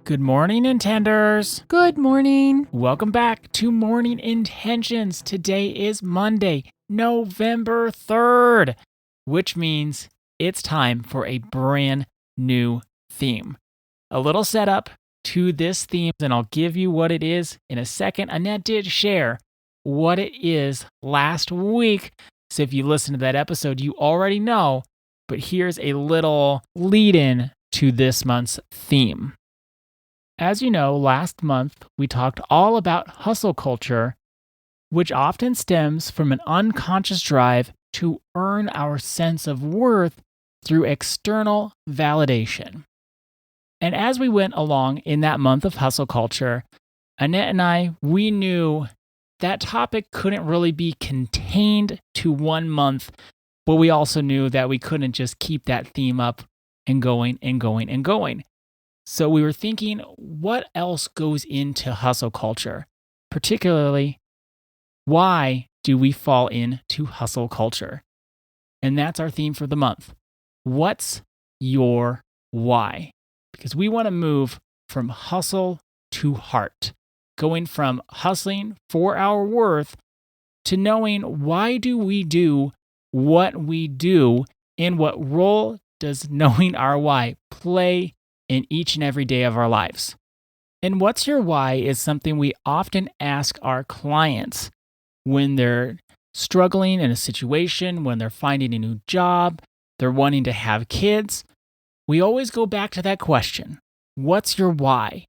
Good morning, Intenders. Good morning. Welcome back to Morning Intentions. Today is Monday, November 3rd, which means it's time for a brand new theme. A little setup to this theme, and I'll give you what it is in a second. Annette did share what it is last week, so if you listen to that episode, you already know, but here's a little lead-in to this month's theme. As you know, last month we talked all about hustle culture, which often stems from an unconscious drive to earn our sense of worth through external validation. And as we went along in that month of hustle culture, Annette and I, we knew that topic couldn't really be contained to 1 month, but we also knew that we couldn't just keep that theme up and going and going and going. So we were thinking, what else goes into hustle culture? Particularly, why do we fall into hustle culture? And that's our theme for the month. What's your why? Because we want to move from hustle to heart, going from hustling for our worth to knowing why do we do what we do, and what role does knowing our why play in each and every day of our lives. And what's your why is something we often ask our clients when they're struggling in a situation, when they're finding a new job, they're wanting to have kids. We always go back to that question, what's your why?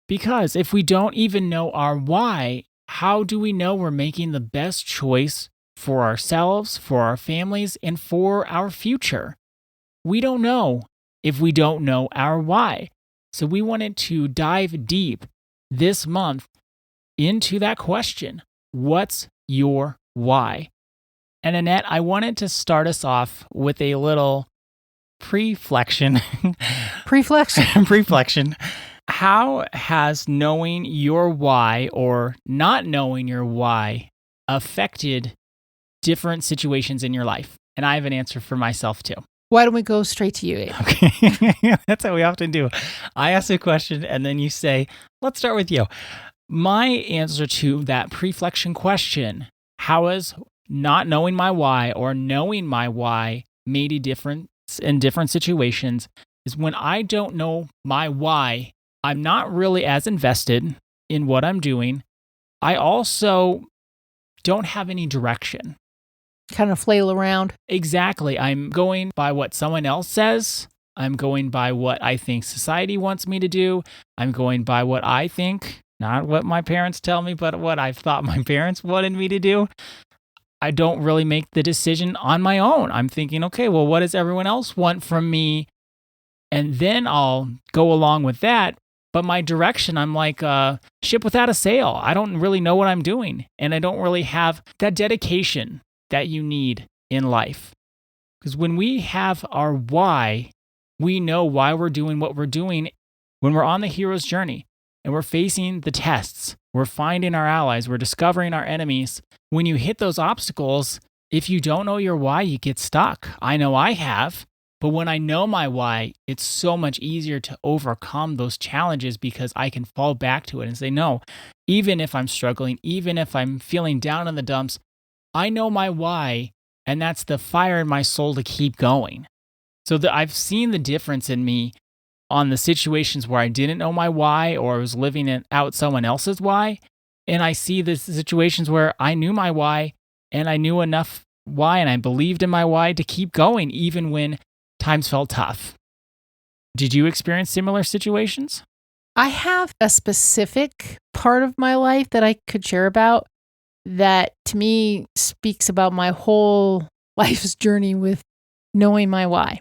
Because if we don't even know our why, how do we know we're making the best choice for ourselves, for our families, and for our future? We don't know if we don't know our why. So we wanted to dive deep this month into that question. What's your why? And Annette, I wanted to start us off with a little preflection. Preflection. How has knowing your why or not knowing your why affected different situations in your life? And I have an answer for myself too. Why don't we go straight to you, Abe? Okay, that's what we often do. I ask a question and then you say, let's start with you. My answer to that preflection question, how has not knowing my why or knowing my why made a difference in different situations, is when I don't know my why, I'm not really as invested in what I'm doing. I also don't have any direction. Kind of flail around. Exactly. I'm going by what someone else says. I'm going by what I think society wants me to do. I'm going by what I think, not what my parents tell me, but what I thought my parents wanted me to do. I don't really make the decision on my own. I'm thinking, okay, well, what does everyone else want from me? And then I'll go along with that. But my direction, I'm like a ship without a sail. I don't really know what I'm doing. And I don't really have that dedication that you need in life. Because when we have our why, we know why we're doing what we're doing. When we're on the hero's journey and we're facing the tests, we're finding our allies, we're discovering our enemies. When you hit those obstacles, if you don't know your why, you get stuck. I know I have, but when I know my why, it's so much easier to overcome those challenges because I can fall back to it and say, no, even if I'm struggling, even if I'm feeling down in the dumps, I know my why, and that's the fire in my soul to keep going. So I've seen the difference in me on the situations where I didn't know my why or I was living out someone else's why. And I see the situations where I knew my why and I knew enough why and I believed in my why to keep going even when times felt tough. Did you experience similar situations? I have a specific part of my life that I could share about that to me speaks about my whole life's journey with knowing my why.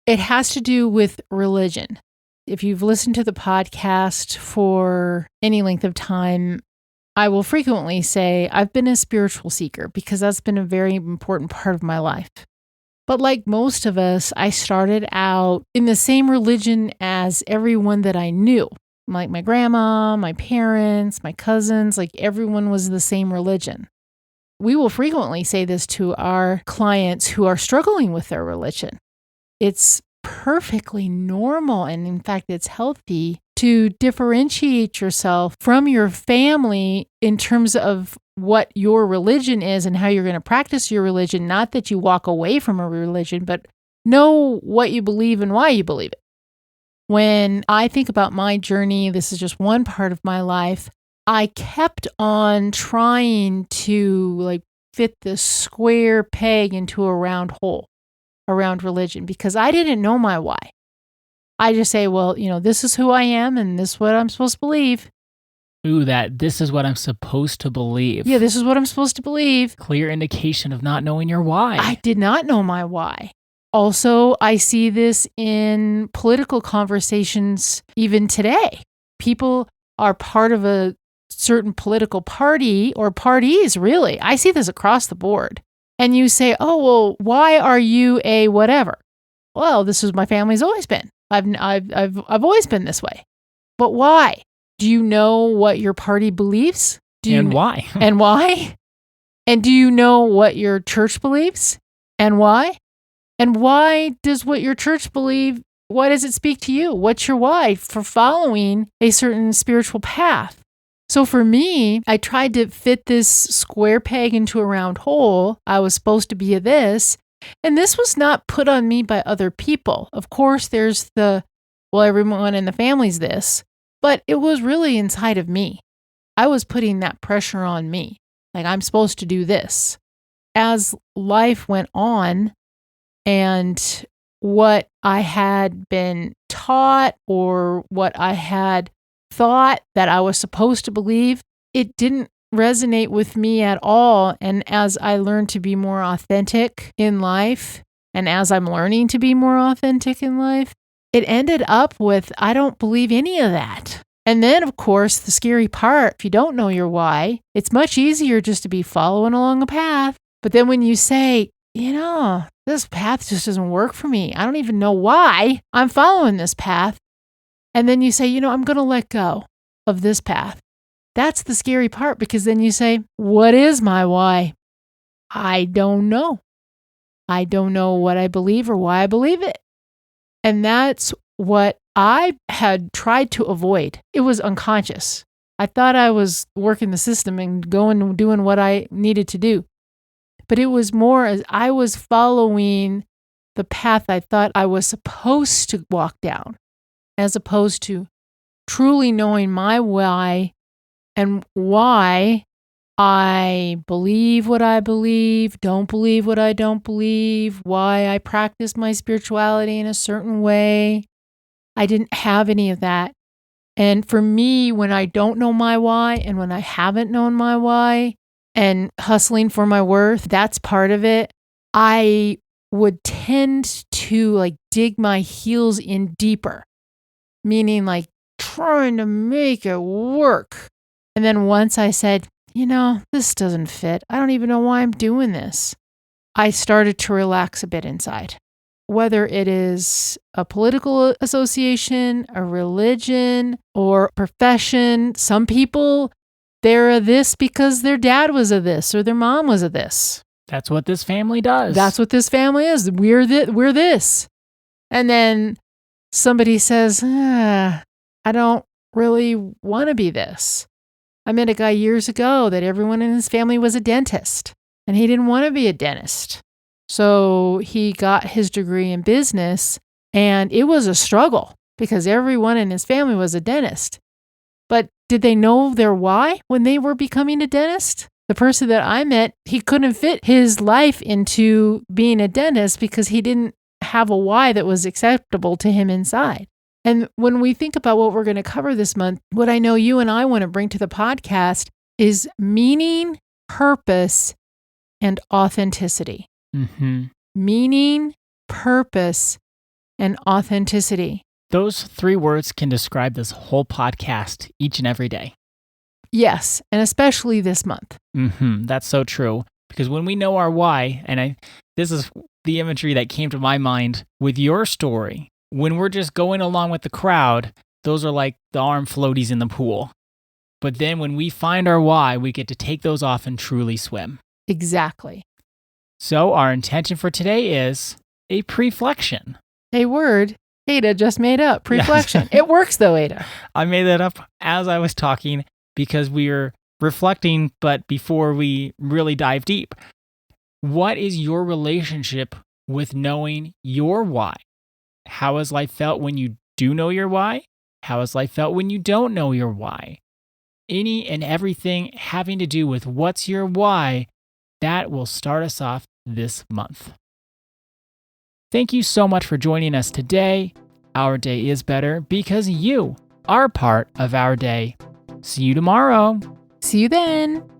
It has to do with religion. If you've listened to the podcast for any length of time, I will frequently say I've been a spiritual seeker because that's been a very important part of my life. But like most of us, I started out in the same religion as everyone that I knew. Like my grandma, my parents, my cousins, like everyone was the same religion. We will frequently say this to our clients who are struggling with their religion. It's perfectly normal, and in fact, it's healthy to differentiate yourself from your family in terms of what your religion is and how you're going to practice your religion. Not that you walk away from a religion, but know what you believe and why you believe it. When I think about my journey, this is just one part of my life. I kept on trying to fit this square peg into a round hole around religion because I didn't know my why. I just say, well, this is who I am and this is what I'm supposed to believe. Ooh, this is what I'm supposed to believe. Yeah, this is what I'm supposed to believe. Clear indication of not knowing your why. I did not know my why. Also, I see this in political conversations even today. People are part of a certain political party or parties, really. I see this across the board. And you say, oh, well, why are you a whatever? Well, this is my family's always been. I've always been this way. But why? Do you know what your party believes? Why? And why? And do you know what your church believes? And why? And why does what your church believe, why does it speak to you? What's your why for following a certain spiritual path? So for me, I tried to fit this square peg into a round hole. I was supposed to be this. And this was not put on me by other people. Of course, there's everyone in the family's this, but it was really inside of me. I was putting that pressure on me. I'm supposed to do this. As life went on and what I had been taught or what I had thought that I was supposed to believe, it didn't resonate with me at all. And as I learned to be more authentic in life, and as I'm learning to be more authentic in life, it ended up with, I don't believe any of that. And then, of course, the scary part, if you don't know your why, it's much easier just to be following along a path. But then when you say, this path just doesn't work for me. I don't even know why I'm following this path. And then you say, I'm going to let go of this path. That's the scary part because then you say, what is my why? I don't know. I don't know what I believe or why I believe it. And that's what I had tried to avoid. It was unconscious. I thought I was working the system and going and doing what I needed to do. But it was more as I was following the path I thought I was supposed to walk down, as opposed to truly knowing my why and why I believe what I believe, don't believe what I don't believe, why I practice my spirituality in a certain way. I didn't have any of that. And for me, when I don't know my why and when I haven't known my why and hustling for my worth, that's part of it. I would tend to dig my heels in deeper, meaning trying to make it work. And then once I said, this doesn't fit. I don't even know why I'm doing this. I started to relax a bit inside. Whether it is a political association, a religion, or profession, some people, they're a this because their dad was a this or their mom was a this. That's what this family does. That's what this family is. We're this. And then somebody says, I don't really want to be this. I met a guy years ago that everyone in his family was a dentist, and he didn't want to be a dentist. So he got his degree in business, and it was a struggle because everyone in his family was a dentist. But did they know their why when they were becoming a dentist? The person that I met, he couldn't fit his life into being a dentist because he didn't have a why that was acceptable to him inside. And when we think about what we're going to cover this month, what I know you and I want to bring to the podcast is meaning, purpose, and authenticity. Mm-hmm. Meaning, purpose, and authenticity. Those 3 words can describe this whole podcast each and every day. Yes, and especially this month. Mm-hmm. That's so true. Because when we know our why, and this is the imagery that came to my mind with your story. When we're just going along with the crowd, those are like the arm floaties in the pool. But then when we find our why, we get to take those off and truly swim. Exactly. So our intention for today is a preflection. A word Ada just made up. Yes. Preflection. It works though, Ada. I made that up as I was talking because we were reflecting, but before we really dive deep. What is your relationship with knowing your why? How has life felt when you do know your why? How has life felt when you don't know your why? Any and everything having to do with what's your why, that will start us off this month. Thank you so much for joining us today. Our day is better because you are part of our day. See you tomorrow. See you then.